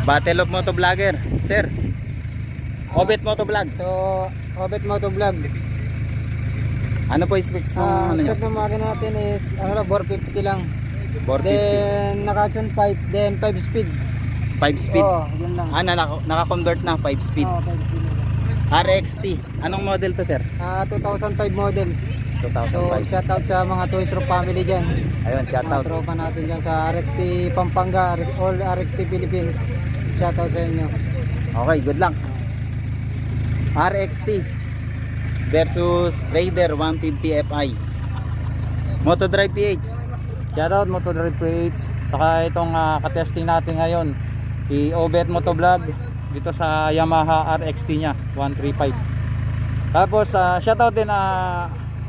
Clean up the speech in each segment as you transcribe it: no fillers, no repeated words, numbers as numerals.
Battle of Motovlogger. Sir, Obet Motovlog. So, Obet Motovlog. Ano po yung specs ng ano nyo? Spec ng makina natin is 450 lang. 450. Then naka-tune 5, then 5 speed. 5 speed. Oh, yun lang. Naka-convert na 5 speed. Oh, 5 speed. RXT. Anong model to, sir? 2005 model. So, 2005. shoutout sa mga Toys R Us family dyan. Ayun, Mga shoutout. tropa natin dyan sa RXT Pampanga, all RXT Philippines. Shoutout sa inyo. Okay, good luck. RXT versus Raider 150 Fi. Motodrive PH. Shoutout Motodrive PH. Saka itong katesting natin ngayon, i-Obet Motovlog dito sa Yamaha RXT nya 135. Tapos shoutout din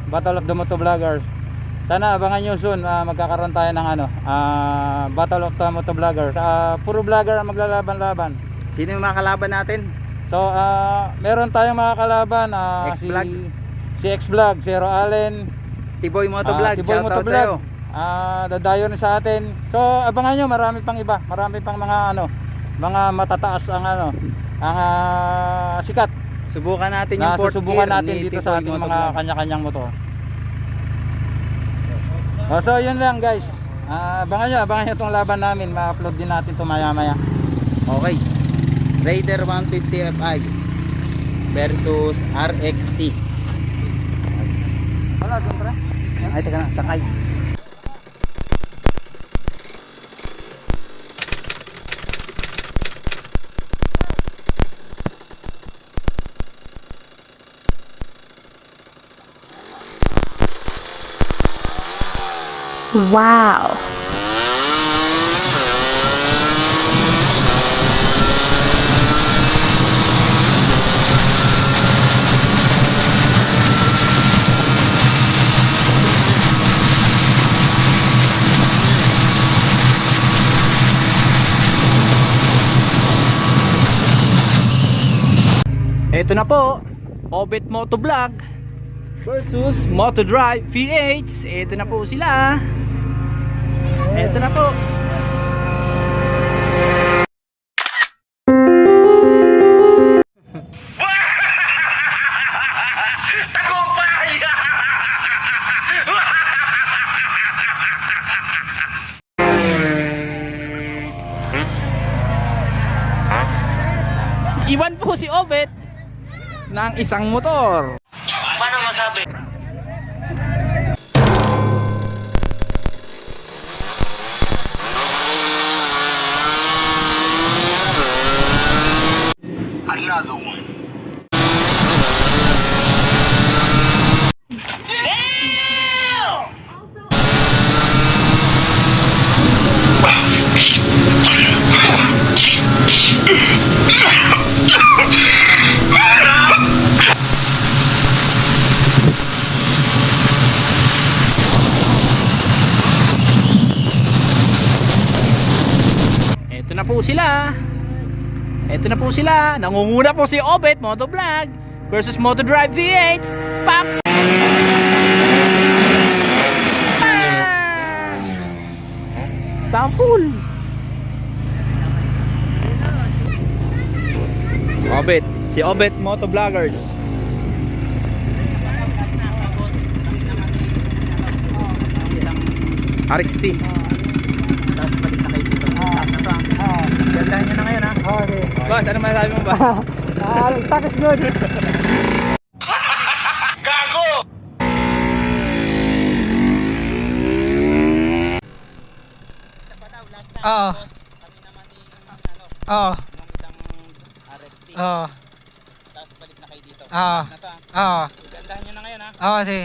Battle of the Motovloggers. Sana abangan nyo soon, magkakaroon tayo ng Battle of the Motovloggers. Puro vlogger ang maglalaban-laban. Sino yung mga kalaban natin? So meron tayong mga kalaban, X-Vlog. si X-Vlog, si Zero Allen, Tiboy Motovlog. Tiboy Shoutout Motovlog. sa'yo. Dadayo na sa atin. So abangan nyo, marami pang iba, marami pang mga matataas ang sikat Subukan natin na yung fourth susubukan gear natin ni dito Tiboy sa ating mga Motovlog. kanya-kanyang motor. So yun lang guys, abangan nyo itong laban namin. Ma-upload din natin ito maya-maya. Okay. Raider 150 Fi versus RXT. Wala doon pre. Ay, teka na, sakay. Wow. Ito na po, Obet Motovlog versus Motodrive VH. Ito na po sila. Ito na po. Iwan po si Obet ng isang motor. Paano masabi? Another one. Ito na po sila. Ito na po sila. Nangunguna po si Obet Motovlog versus Motodrive VH. Pop! Sample. Obet, si Obet Motovloggers. RXT. Tapos balik na kayo dito. Taas na to. Gandahan nyo na ngayon ha. Okay. Boss, ano masasabi mo ba? Stock is good. Gago! Oo. Oo. RXT. Oo. Tapos balik na kayo dito. Oo. Taas na to. Oo. Gandahan nyo na ngayon ha. Oo, sige.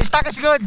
Stock is good.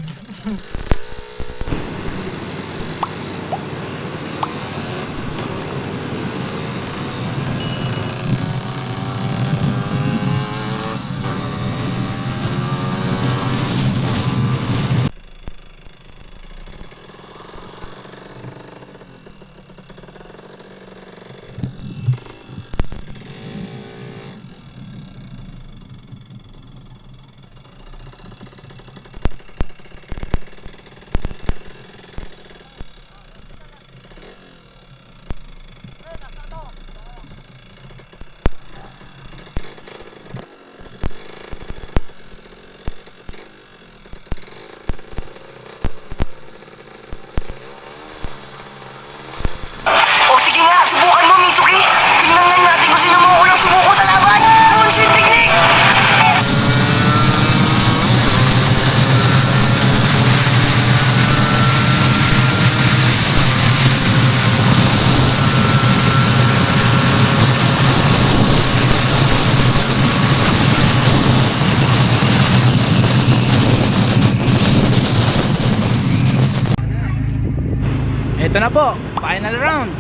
Ito na po, final round.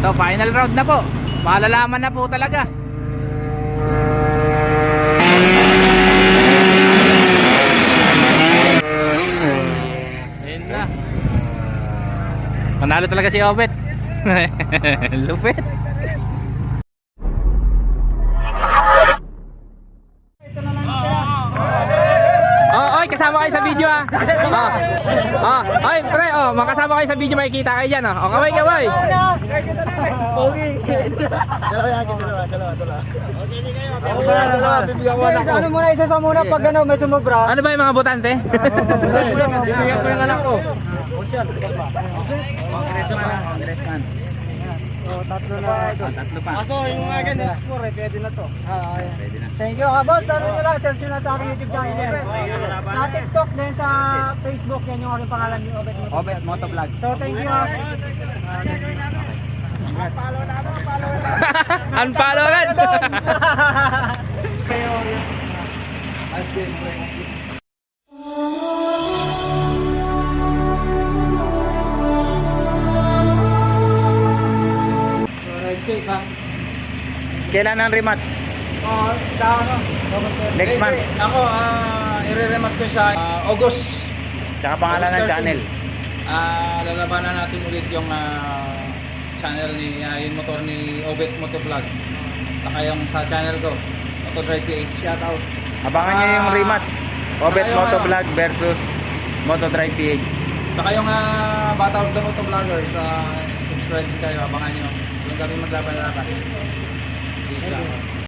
Ito, final round na po. Malalaman na po talaga. Ayun na. Panalo talaga si Obet. Lupit. Oy, kasama kayo sa video ah. Oy, pre, makasama kayo sa video, makikita kayo diyan oh. Kaway. Guys, ano muna, isa sa muna pag ano, may sumubra. Ano ba yung mga botante? Bibigyan ko yung anak ko. Congressman. Tatlo na. Tatlo pa. Kaso yung mga ganyan, explore, pwede na to. Pwede na. Thank you boss. Ano nyo lang, search nyo lang sa aking YouTube channel. Sa TikTok din, sa Facebook, yan yung aking pangalan yung Obet Motovlog. Obet Motovlog. So thank you. Unfollow agad. Kailan ang rematch? Sa ano? Next month. Ako, i-rematch ko siya August. Tsaka pangalan ng channel. Lalabanan natin ulit yung channel ni yung motor ni Obet Motovlog. Saka yung sa channel ko, Motodrive PH. Shoutout. Abangan nyo yung rematch. Obet Motovlog versus Motodrive PH. Saka yung Battle of the Motovloggers, subscribe kayo, abangan nyo. Yung kami maglaban-laban. Peace out.